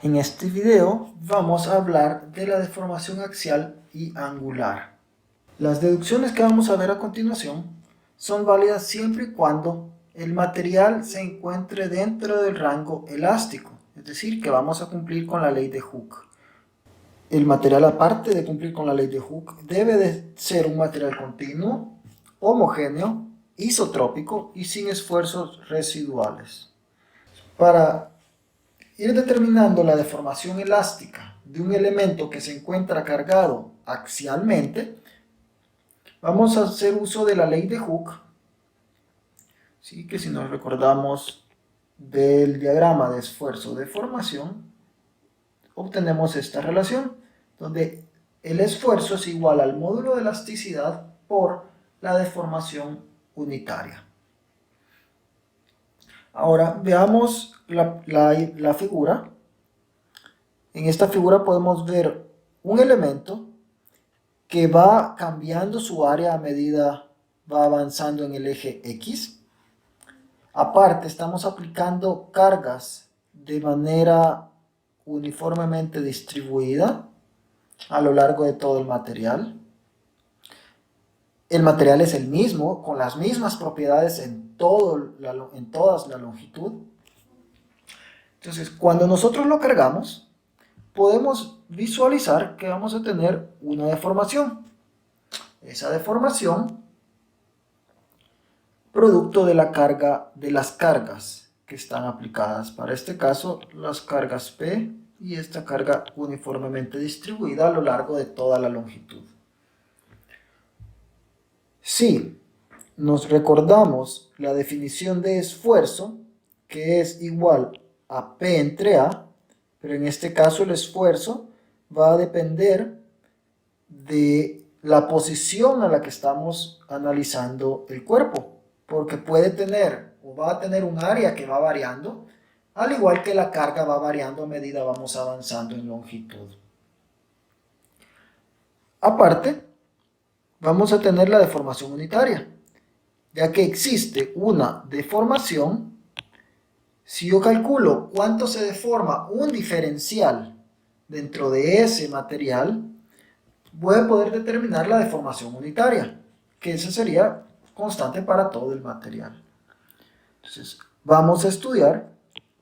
En este video vamos a hablar de la deformación axial y angular. Las deducciones que vamos a ver a continuación son válidas siempre y cuando el material se encuentre dentro del rango elástico, es decir, que vamos a cumplir con la ley de Hooke. El material, aparte de cumplir con la ley de Hooke, debe de ser un material continuo, homogéneo, isotrópico y sin esfuerzos residuales. Para ir determinando la deformación elástica de un elemento que se encuentra cargado axialmente, vamos a hacer uso de la ley de Hooke, ¿sí? Que si nos recordamos del diagrama de esfuerzo-deformación, obtenemos esta relación, donde el esfuerzo es igual al módulo de elasticidad por la deformación unitaria. Ahora veamos la figura. En esta figura podemos ver un elemento que va cambiando su área a medida va avanzando en el eje X. Aparte, estamos aplicando cargas de manera uniformemente distribuida a lo largo de todo el material. El material es el mismo, con las mismas propiedades en toda la longitud. Entonces, cuando nosotros lo cargamos, podemos visualizar que vamos a tener una deformación. Esa deformación, producto de la carga, de las cargas que están aplicadas. Para este caso, las cargas P y esta carga uniformemente distribuida a lo largo de toda la longitud. Si nos recordamos la definición de esfuerzo, que es igual a P entre A, pero en este caso el esfuerzo va a depender de la posición a la que estamos analizando el cuerpo, porque puede tener o va a tener un área que va variando, al igual que la carga va variando a medida vamos avanzando en longitud. Aparte, vamos a tener la deformación unitaria, ya que existe una deformación. Si yo calculo cuánto se deforma un diferencial dentro de ese material, voy a poder determinar la deformación unitaria, que esa sería constante para todo el material. Entonces, vamos a estudiar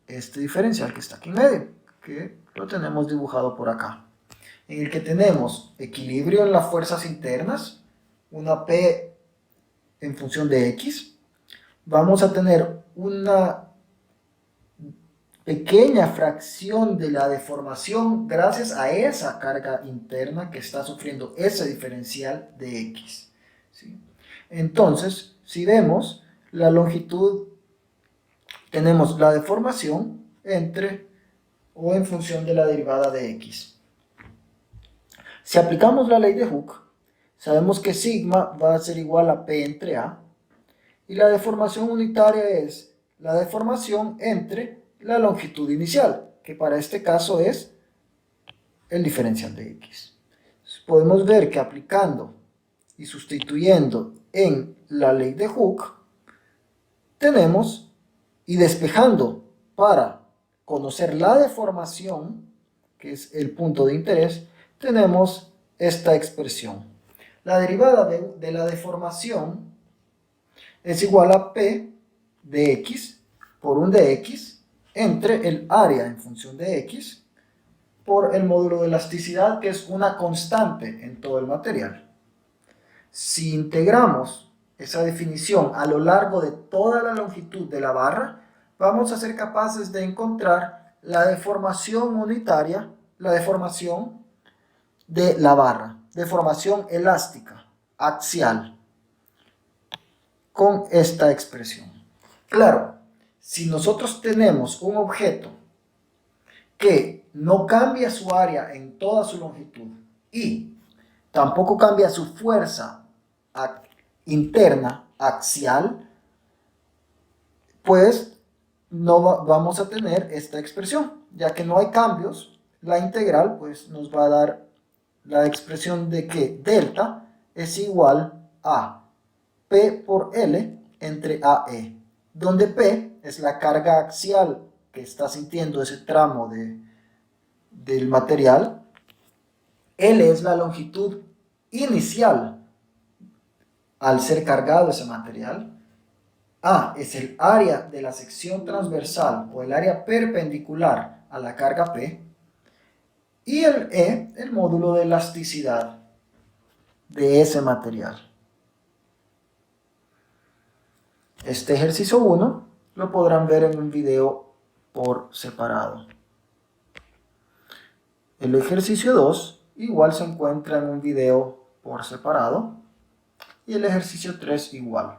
este diferencial que está aquí en medio, que lo tenemos dibujado por acá, en el que tenemos equilibrio en las fuerzas internas, una P en función de X. Vamos a tener una pequeña fracción de la deformación gracias a esa carga interna que está sufriendo ese diferencial de X, ¿sí? Entonces, si vemos la longitud, tenemos la deformación entre o en función de la derivada de X. Si aplicamos la ley de Hooke, sabemos que sigma va a ser igual a P entre A, y la deformación unitaria es la deformación entre la longitud inicial, que para este caso es el diferencial de X. Entonces, podemos ver que aplicando y sustituyendo en la ley de Hooke, tenemos, y despejando para conocer la deformación, que es el punto de interés, tenemos esta expresión. La derivada de la deformación es igual a P de X por un de X entre el área en función de X por el módulo de elasticidad, que es una constante en todo el material. Si integramos esa definición a lo largo de toda la longitud de la barra, vamos a ser capaces de encontrar la deformación unitaria, la deformación de la barra, deformación elástica, axial, con esta expresión. Claro, si nosotros tenemos un objeto que no cambia su área en toda su longitud y tampoco cambia su fuerza interna axial, pues no vamos a tener esta expresión, ya que no hay cambios. La integral pues nos va a dar la expresión de que delta es igual a P por L entre AE, donde P es la carga axial que está sintiendo ese tramo del material. L es la longitud inicial al ser cargado ese material. A es el área de la sección transversal o el área perpendicular a la carga P. Y el E, el módulo de elasticidad de ese material. Este ejercicio 1 lo podrán ver en un video por separado. El ejercicio 2 igual se encuentra en un video por separado. Y el ejercicio 3 igual.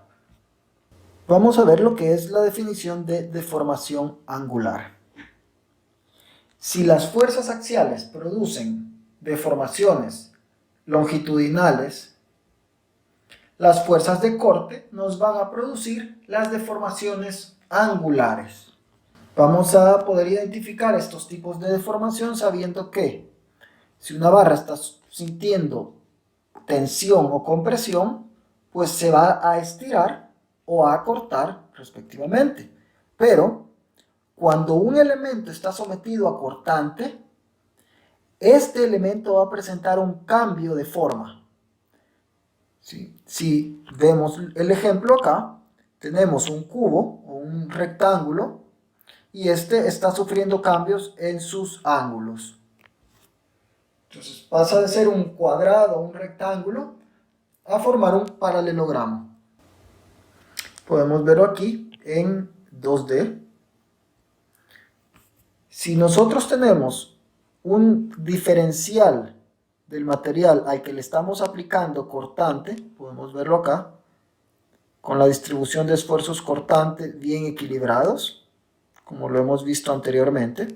Vamos a ver lo que es la definición de deformación angular. Si las fuerzas axiales producen deformaciones longitudinales, las fuerzas de corte nos van a producir las deformaciones angulares. Vamos a poder identificar estos tipos de deformación sabiendo que si una barra está sintiendo tensión o compresión, pues se va a estirar o a acortar respectivamente. Pero cuando un elemento está sometido a cortante, este elemento va a presentar un cambio de forma. ¿Sí? Si vemos el ejemplo acá, tenemos un cubo o un rectángulo y este está sufriendo cambios en sus ángulos. Entonces pasa de ser un cuadrado o un rectángulo a formar un paralelogramo. Podemos verlo aquí en 2D. Si nosotros tenemos un diferencial del material al que le estamos aplicando cortante, podemos verlo acá, con la distribución de esfuerzos cortantes bien equilibrados, como lo hemos visto anteriormente,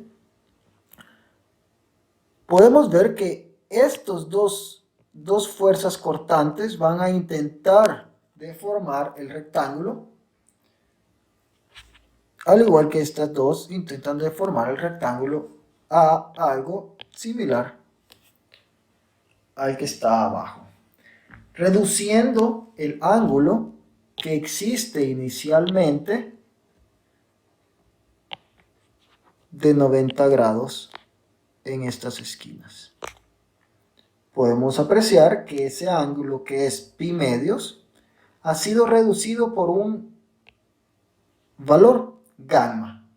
podemos ver que estos dos fuerzas cortantes van a intentar deformar el rectángulo, al igual que estas dos intentan deformar el rectángulo a algo similar al que está abajo, reduciendo el ángulo que existe inicialmente de 90 grados en estas esquinas. Podemos apreciar que ese ángulo, que es pi medios, ha sido reducido por un valor gamma.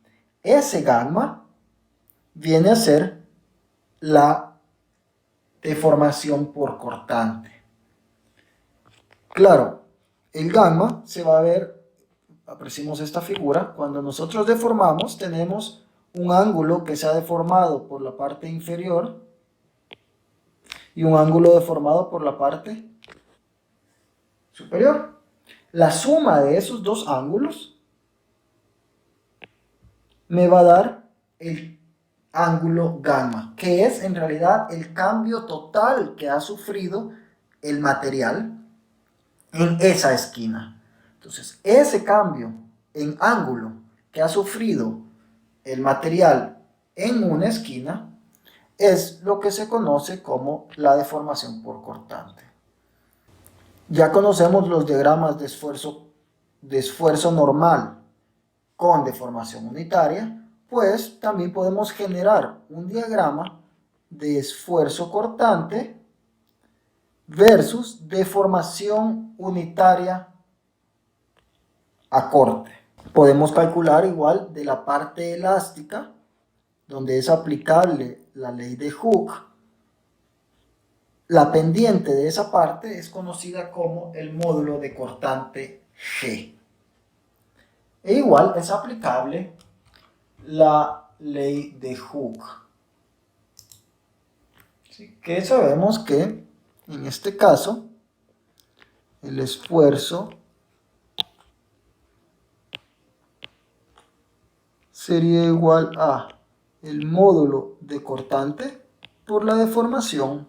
Ese gamma viene a ser la deformación por cortante. Claro, el gamma se va a ver, apreciemos esta figura, cuando nosotros deformamos tenemos un ángulo que se ha deformado por la parte inferior y un ángulo deformado por la parte superior. La suma de esos dos ángulos me va a dar el ángulo gamma, que es en realidad el cambio total que ha sufrido el material en esa esquina. Entonces, ese cambio en ángulo que ha sufrido el material en una esquina es lo que se conoce como la deformación por cortante. Ya conocemos los diagramas de esfuerzo normal con deformación unitaria, pues también podemos generar un diagrama de esfuerzo cortante versus deformación unitaria a corte. Podemos calcular igual de la parte elástica, donde es aplicable la ley de Hooke. La pendiente de esa parte es conocida como el módulo de cortante G. E igual es aplicable la ley de Hooke. ¿Sí? Que sabemos que en este caso el esfuerzo sería igual a el módulo de cortante por la deformación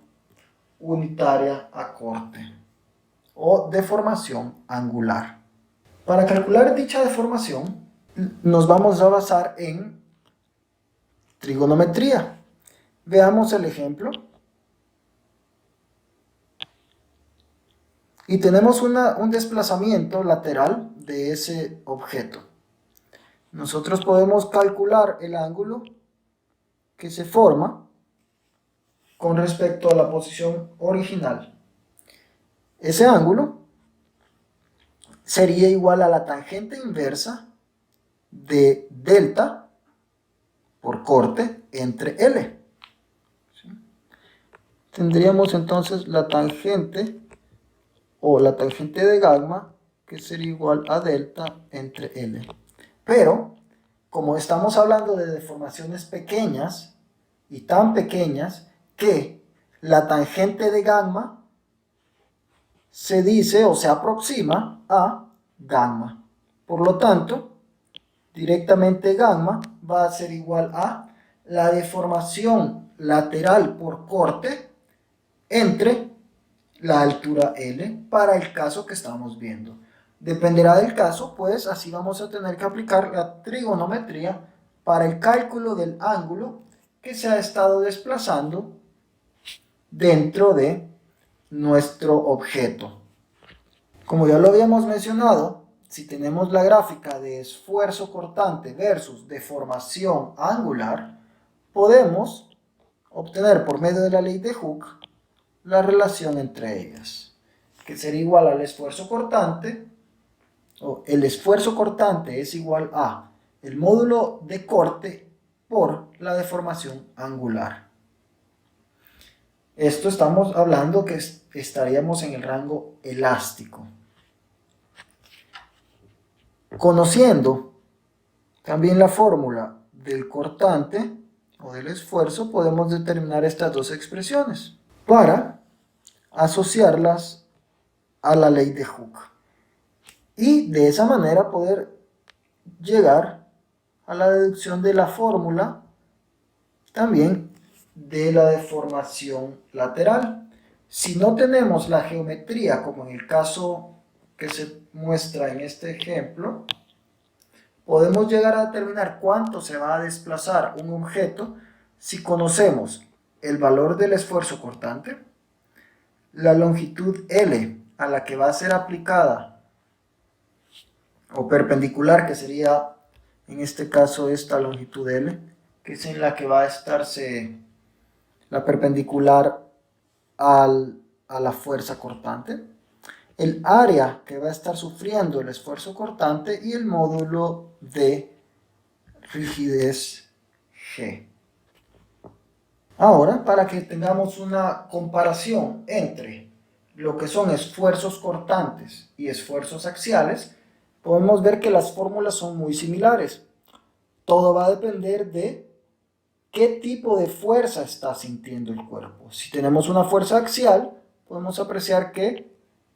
unitaria a corte o deformación angular. Para calcular dicha deformación nos vamos a basar en trigonometría. Veamos el ejemplo. Y tenemos un desplazamiento lateral de ese objeto. Nosotros podemos calcular el ángulo que se forma con respecto a la posición original. Ese ángulo sería igual a la tangente inversa de delta por corte entre L. ¿Sí? Tendríamos entonces la tangente o la tangente de gamma que sería igual a delta entre L. Pero, como estamos hablando de deformaciones pequeñas y tan pequeñas que la tangente de gamma se dice o se aproxima a gamma. Por lo tanto, directamente gamma va a ser igual a la deformación lateral por corte entre la altura L para el caso que estamos viendo. Dependerá del caso, pues así vamos a tener que aplicar la trigonometría para el cálculo del ángulo que se ha estado desplazando dentro de nuestro objeto. Como ya lo habíamos mencionado, si tenemos la gráfica de esfuerzo cortante versus deformación angular, podemos obtener por medio de la ley de Hooke la relación entre ellas, que sería igual al esfuerzo cortante, o el esfuerzo cortante es igual a el módulo de corte por la deformación angular. Esto estamos hablando que estaríamos en el rango elástico. Conociendo también la fórmula del cortante o del esfuerzo, podemos determinar estas dos expresiones para asociarlas a la ley de Hooke. Y de esa manera poder llegar a la deducción de la fórmula también de la deformación lateral. Si no tenemos la geometría, como en el caso que se muestra en este ejemplo, podemos llegar a determinar cuánto se va a desplazar un objeto si conocemos el valor del esfuerzo cortante, la longitud L a la que va a ser aplicada, o perpendicular, que sería en este caso esta longitud L, que es en la que va a estarse la perpendicular a la fuerza cortante, el área que va a estar sufriendo el esfuerzo cortante y el módulo de rigidez G. Ahora, para que tengamos una comparación entre lo que son esfuerzos cortantes y esfuerzos axiales, podemos ver que las fórmulas son muy similares. Todo va a depender de qué tipo de fuerza está sintiendo el cuerpo. Si tenemos una fuerza axial, podemos apreciar que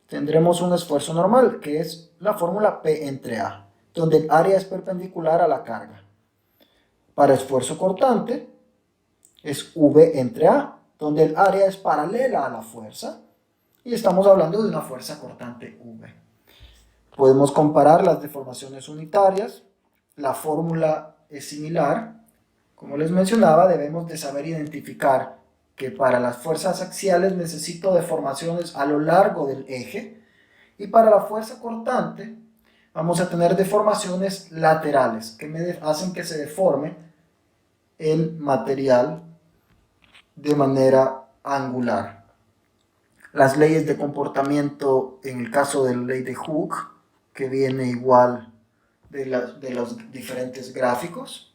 tendremos un esfuerzo normal, que es la fórmula P entre A, donde el área es perpendicular a la carga. Para esfuerzo cortante es V entre A, donde el área es paralela a la fuerza, y estamos hablando de una fuerza cortante V. Podemos comparar las deformaciones unitarias, la fórmula es similar. Como les mencionaba, debemos de saber identificar que para las fuerzas axiales necesito deformaciones a lo largo del eje, y para la fuerza cortante vamos a tener deformaciones laterales que me hacen que se deforme el material de manera angular. Las leyes de comportamiento en el caso de la ley de Hooke, que viene igual de los diferentes gráficos.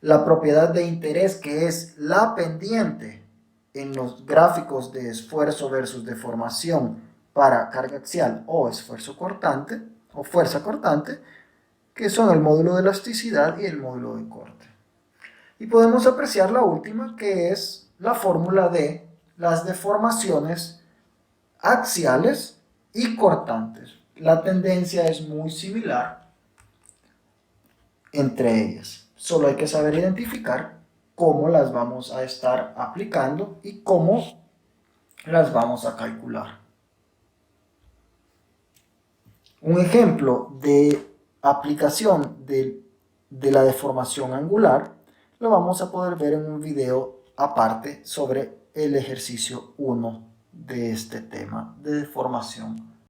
La propiedad de interés, que es la pendiente en los gráficos de esfuerzo versus deformación para carga axial o esfuerzo cortante o fuerza cortante, que son el módulo de elasticidad y el módulo de corte. Y podemos apreciar la última, que es la fórmula de las deformaciones axiales y cortantes. La tendencia es muy similar entre ellas. Solo hay que saber identificar cómo las vamos a estar aplicando y cómo las vamos a calcular. Un ejemplo de aplicación de la deformación angular lo vamos a poder ver en un video aparte sobre el ejercicio 1 de este tema de deformación